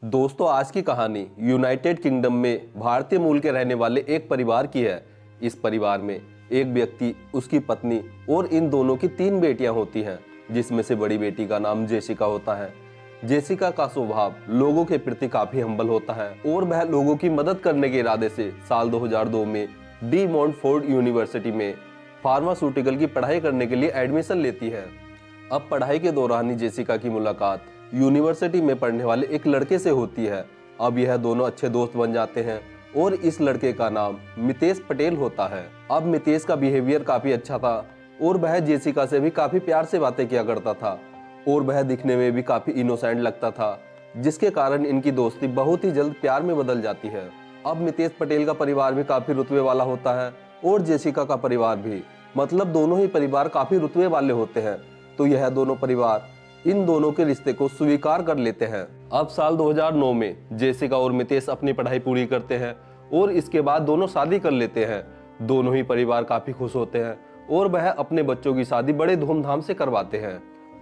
दोस्तों, आज की कहानी यूनाइटेड किंगडम में भारतीय मूल के रहने वाले एक परिवार की है। इस परिवार में एक व्यक्ति, उसकी पत्नी और इन दोनों की 3 बेटियां होती हैं, जिसमें से बड़ी बेटी का नाम जेसिका होता है। जेसिका का स्वभाव लोगों के प्रति काफी हम्बल होता है और वह लोगों की मदद करने के इरादे से साल 2002 में डी मॉन्टफोर्ड यूनिवर्सिटी में फार्मास्यूटिकल की पढ़ाई करने के लिए एडमिशन लेती है। अब पढ़ाई के दौरान ही जेसिका की मुलाकात यूनिवर्सिटी में पढ़ने वाले एक लड़के से होती है। अब यह दोनों अच्छे दोस्त बन जाते हैं और इस लड़के का नाम मितेश पटेल होता है। अब मितेश का बिहेवियर काफी अच्छा था और वह जेसिका से भी काफी प्यार से बातें किया करता था और वह दिखने में भी काफी इनोसेंट लगता था, जिसके कारण इनकी दोस्ती बहुत ही जल्द प्यार में बदल जाती है। अब मितेश पटेल का परिवार भी काफी रुतबे वाला होता है और जेसिका का परिवार भी, मतलब दोनों ही परिवार काफी रुतबे वाले होते हैं। तो यह दोनों परिवार इन दोनों के रिश्ते को स्वीकार कर लेते हैं। अब साल 2009 में जेसिका और मितेश अपनी पढ़ाई पूरी करते हैं और इसके बाद दोनों शादी कर लेते हैं। दोनों ही परिवार काफी खुश होते हैं और वह अपने बच्चों की शादी बड़े धूमधाम से करवाते हैं।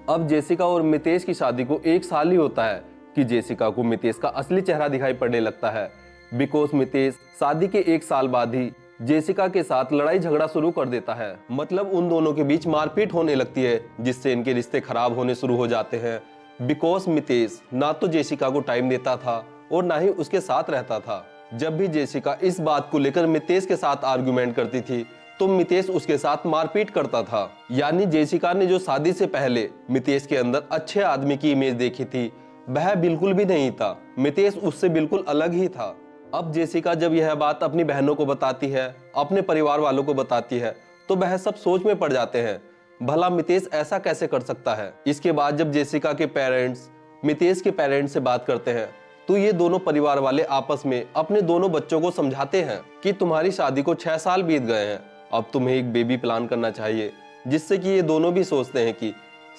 अब जेसिका और मितेश की शादी को 1 साल ही होता है कि जेसिका को मितेश का असली चेहरा दिखाई पड़ने लगता है। बिकॉज मितेश शादी के 1 साल बाद ही जेसिका के साथ लड़ाई झगड़ा शुरू कर देता है, मतलब उन दोनों के बीच मारपीट होने लगती है, जिससे इनके रिश्ते खराब होने शुरू हो जाते हैं। बिकॉज मितेश ना तो जेसिका को टाइम देता था और ना ही उसके साथ रहता था। जब भी जेसिका इस बात को लेकर मितेश के साथ आर्गुमेंट करती थी तो मितेश उसके साथ मारपीट करता था। यानी जेसिका ने जो शादी से पहले मितेश के अंदर अच्छे आदमी की इमेज देखी थी, वह बिल्कुल भी नहीं था। मितेश उससे बिल्कुल अलग ही था। अब जेसिका जब यह बात अपनी बहनों को बताती है, अपने परिवार वालों को बताती है, तो वह सब सोच में पड़ जाते हैं, भला मितेश ऐसा कैसे कर सकता है। इसके बाद जब जेसिका के पेरेंट्स मितेश के पेरेंट्स से बात करते हैं तो ये दोनों परिवार वाले आपस में अपने दोनों बच्चों को समझाते हैं कि तुम्हारी शादी को 6 साल बीत गए हैं, अब तुम्हें एक बेबी प्लान करना चाहिए, जिससे कि ये दोनों भी सोचते हैं कि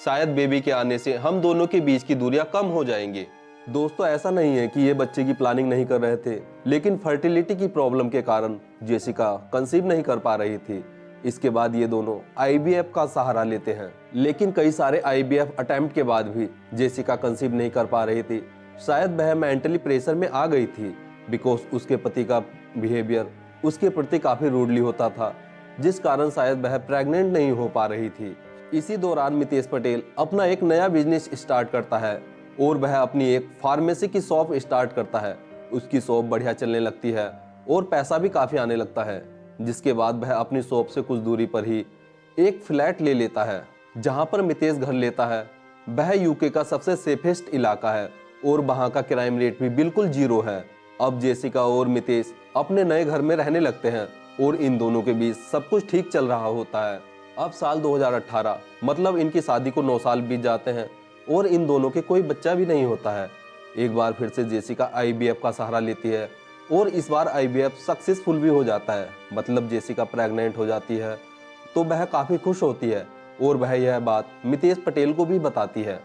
शायद बेबी के आने से हम दोनों के बीच की दूरियां कम हो जाएंगी। दोस्तों, ऐसा नहीं है कि ये बच्चे की प्लानिंग नहीं कर रहे थे, लेकिन फर्टिलिटी की प्रॉब्लम के कारण जेसिका कंसीव नहीं कर पा रही थी। इसके बाद ये दोनों आईवीएफ का सहारा लेते हैं, लेकिन कई सारे आईवीएफ अटेम्प्ट के बाद भी जेसिका कंसीव नहीं कर पा रही थी। शायद वह मेंटली प्रेशर में आ गई थी, बिकॉज उसके पति का बिहेवियर उसके प्रति काफी रूडली होता था, जिस कारण शायद वह प्रेग्नेंट नहीं हो पा रही थी। इसी दौरान मितेश पटेल अपना एक नया बिजनेस स्टार्ट करता है और वह अपनी एक फार्मेसी की शॉप स्टार्ट करता है। उसकी शॉप बढ़िया चलने लगती है और पैसा भी काफी आने लगता है, जिसके बाद वह अपनी शॉप से कुछ दूरी पर ही एक फ्लैट ले लेता है, जहां पर मितेश घर लेता है। वह यूके का सबसे सेफेस्ट इलाका है और वहां का क्राइम रेट भी बिल्कुल 0 है। अब जेसिका और मितेश अपने नए घर में रहने लगते हैं और इन दोनों के बीच सब कुछ ठीक चल रहा होता है। अब साल 2018, मतलब इनकी शादी को 9 साल बीत जाते हैं और इन दोनों के कोई बच्चा भी नहीं होता है। एक बार फिर से जेसिका आईवीएफ का सहारा लेती है और इस बार आईवीएफ सक्सेसफुल भी हो जाता है, मतलब जेसिका प्रेग्नेंट हो जाती है। तो वह काफी खुश होती है और वह यह बात मितेश पटेल को भी बताती है।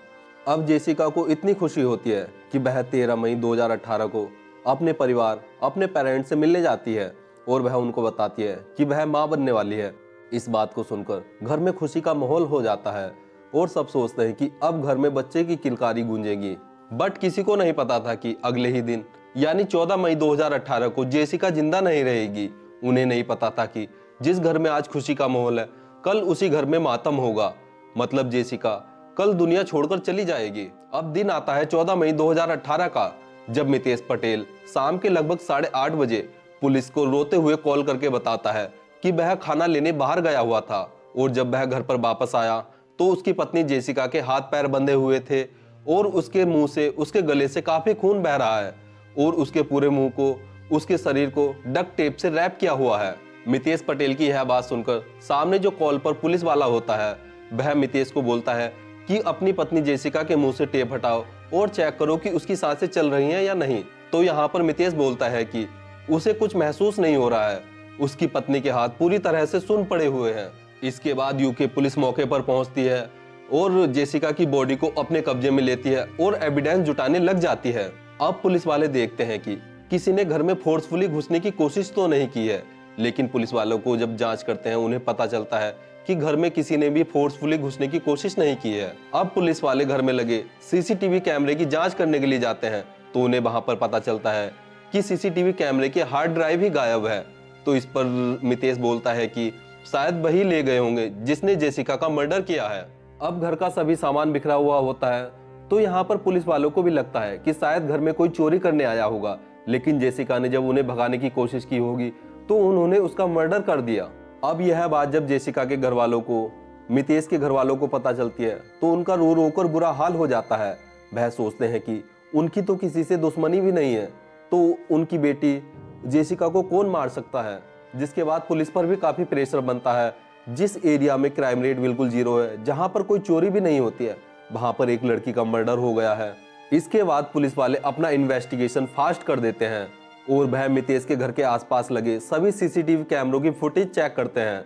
अब जेसिका को इतनी खुशी होती है कि वह 13 मई 2018 को अपने परिवार, अपने पेरेंट्स से मिलने जाती है और वह उनको बताती है कि वह मां बनने वाली है। इस बात को सुनकर घर में खुशी का माहौल हो जाता है और सब सोचते हैं कि अब घर में बच्चे की किलकारी गूंजेगी। बट किसी को नहीं पता था कि अगले ही दिन यानी 14 मई 2018 को जेसिका जिंदा नहीं रहेगी। उन्हें नहीं पता था कि जिस घर में आज खुशी का माहौल है, कल उसी घर में मातम होगा, मतलब जेसिका कल दुनिया छोड़कर चली जाएगी। अब दिन आता है 14 मई 2018 का, जब मितेश पटेल शाम के लगभग 8:30 बजे पुलिस को रोते हुए कॉल करके बताता है कि वह खाना लेने बाहर गया हुआ था और जब वह घर पर वापस आया तो उसकी पत्नी जेसिका के हाथ पैर बंधे हुए थे और उसके मुंह से, उसके गले से काफी खून बह रहा है और उसके पूरे मुंह को, उसके शरीर को डक्ट टेप से रैप किया हुआ है। मितेश पटेल की यह बात सुनकर सामने जो कॉल पर पुलिस वाला होता है, वह मितेश को बोलता है कि अपनी पत्नी जेसिका के मुंह से टेप हटाओ और चेक करो कि उसकी सांसें चल रही हैं या नहीं। तो यहाँ पर मितेश बोलता है कि उसे कुछ महसूस नहीं हो रहा है, उसकी पत्नी के हाथ पूरी तरह से सुन्न पड़े हुए हैं। इसके बाद यूके पुलिस मौके पर पहुंचती है और जेसिका की बॉडी को अपने कब्जे में लेती है और एविडेंस जुटाने लग जाती है। अब पुलिस वाले देखते हैं कि किसी ने घर में फोर्सफुली घुसने की कोशिश तो नहीं की है, लेकिन पुलिस वालों को जब जांच करते हैं उन्हें पता चलता है कि घर में किसी ने भी फोर्सफुली घुसने की कोशिश नहीं की है। अब पुलिस वाले घर में लगे सीसीटीवी कैमरे की जांच करने के लिए जाते हैं तो उन्हें वहां पर पता चलता है कि सीसीटीवी कैमरे के हार्ड ड्राइव ही गायब है। तो इस पर मितेश बोलता है कि शायद वही ले गए होंगे जिसने जेसिका का मर्डर किया है। अब घर का सभी सामान बिखरा हुआ होता है, तो यहाँ पर पुलिस वालों को भी लगता है कि शायद घर में कोई चोरी करने आया होगा, लेकिन जेसिका ने जब उन्हें भगाने की कोशिश की होगी तो उन्होंने उसका मर्डर कर दिया। अब यह बात जब जेसिका के घर वालों को मितेश के घर वालों को पता चलती है तो उनका रो रो कर बुरा हाल हो जाता है। वह सोचते हैं कि उनकी तो किसी से दुश्मनी भी नहीं है, तो उनकी बेटी जेसिका को कौन मार सकता है। जिसके बाद पुलिस पर भी काफी प्रेशर बनता है। जिस एरिया में क्राइम रेट बिल्कुल जीरो है, जहां पर कोई चोरी भी नहीं होती है, वहां पर एक लड़की का मर्डर हो गया है। इसके बाद पुलिस वाले अपना इन्वेस्टिगेशन फास्ट कर देते हैं और वह मितेश के घर के आसपास लगे सभी सीसीटीवी कैमरों की फुटेज चेक करते हैं।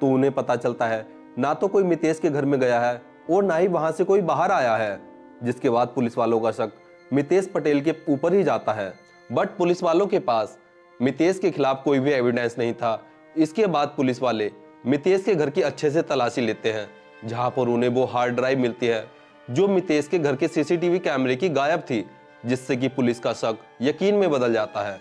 तो उन्हें पता चलता है ना तो कोई मितेश के घर में गया है और ना ही वहां से कोई बाहर आया है। जिसके बाद पुलिस वालों का शक मितेश पटेल के ऊपर ही जाता है। बट पुलिस वालों के पास मितेश के खिलाफ कोई भी एविडेंस नहीं था। इसके बाद पुलिस वाले मितेश के घर की अच्छे से तलाशी लेते हैं, जहां पर उन्हें वो हार्ड ड्राइव मिलती है जो मितेश के घर के सीसीटीवी कैमरे की गायब थी, जिससे कि पुलिस का शक यकीन में बदल जाता है।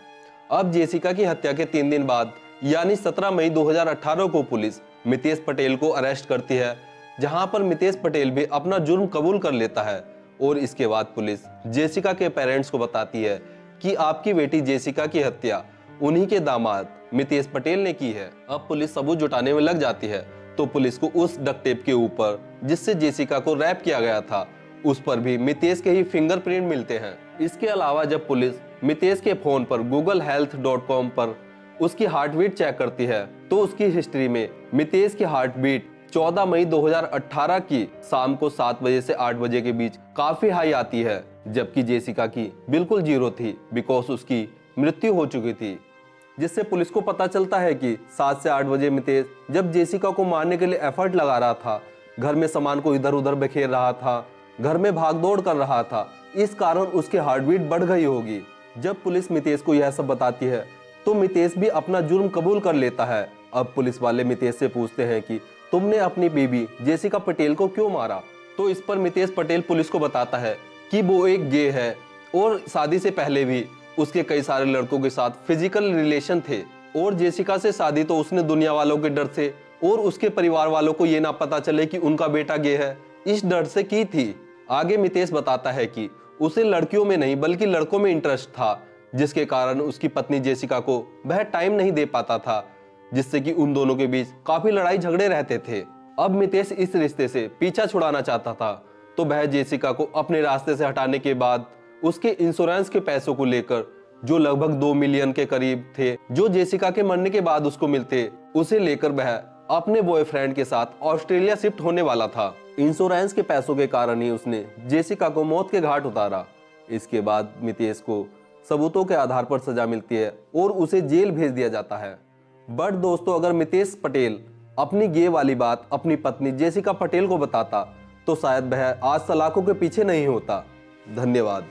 अब जेसिका की हत्या के 3 दिन बाद यानी 17 मई 2018 को पुलिस मितेश पटेल को अरेस्ट करती है, जहां पर मितेश पटेल भी अपना जुर्म कबूल कर लेता है। और इसके बाद पुलिस जेसिका के पेरेंट्स को बताती है कि आपकी बेटी जेसिका की हत्या उन्हीं के दामाद मितेश पटेल ने की है। अब पुलिस सबूत जुटाने में लग जाती है, तो पुलिस को उस डक्ट टेप के ऊपर जिससे जेसिका को रैप किया गया था, उस पर भी मितेश के ही फिंगरप्रिंट मिलते हैं। इसके अलावा जब पुलिस मितेश के फोन पर googlehealth.com पर उसकी हार्ट बीट चेक करती है, तो उसकी हिस्ट्री में मितेश की हार्ट बीट 14 मई 2018 की शाम को 7 बजे से 8 बजे के बीच काफी हाई आती है, जबकि जेसिका की बिल्कुल जीरो थी, बिकॉज उसकी मृत्यु हो चुकी थी। जिससे पुलिस को पता चलता है कि 7 से 8 बजे मितेश जब जेसिका को मारने के लिए एफर्ट लगा रहा था, घर में सामान को इधर उधर बिखेर रहा था, घर में भागदौड़ कर रहा था, इस कारण उसकी हार्ट बीट बढ़ गई होगी। जब पुलिस मितेश को यह सब बताती है तो मितेश भी अपना जुर्म कबूल कर लेता है। अब पुलिस वाले मितेश से पूछते हैं कि तुमने अपनी बेबी जेसिका पटेल को क्यों मारा। तो इस पर मितेश पटेल पुलिस को बताता है कि वो एक गे है और शादी से पहले भी उसके कई सारे लड़कों के साथ फिजिकल रिलेशन थे, और जेसिका से शादी तो उसने दुनिया वालों के डर से और उसके परिवार वालों को ये ना पता चले कि उनका बेटा गे है, इस डर से की थी। आगे मितेश बताता है कि उसे लड़कियों में नहीं बल्कि लड़कों में इंटरेस्ट था, जिसके कारण उसकी पत्नी जेसिका को वह टाइम नहीं दे पाता था, जिससे कि उन दोनों के बीच काफी लड़ाई झगड़े रहते थे। अब मितेश इस रिश्ते से पीछा छुड़ाना चाहता था, तो वह जेसिका को अपने रास्ते से हटाने के बाद उसके इंश्योरेंस के पैसों को लेकर, जो लगभग 2 मिलियन के करीब थे, जो जेसिका के मरने के बाद उसको मिलते, उसे लेकर वह अपने बॉयफ्रेंड के साथ ऑस्ट्रेलिया शिफ्ट होने वाला था। इंश्योरेंस के पैसों के कारण ही उसने जेसिका को मौत के घाट उतारा। इसके बाद मितेश को सबूतों के आधार पर सजा मिलती है और उसे जेल भेज दिया जाता है। बट दोस्तों, अगर मितेश पटेल अपनी गे वाली बात अपनी पत्नी जेसिका पटेल को बताता, तो शायद वह आज सलाखों के पीछे नहीं होता। धन्यवाद।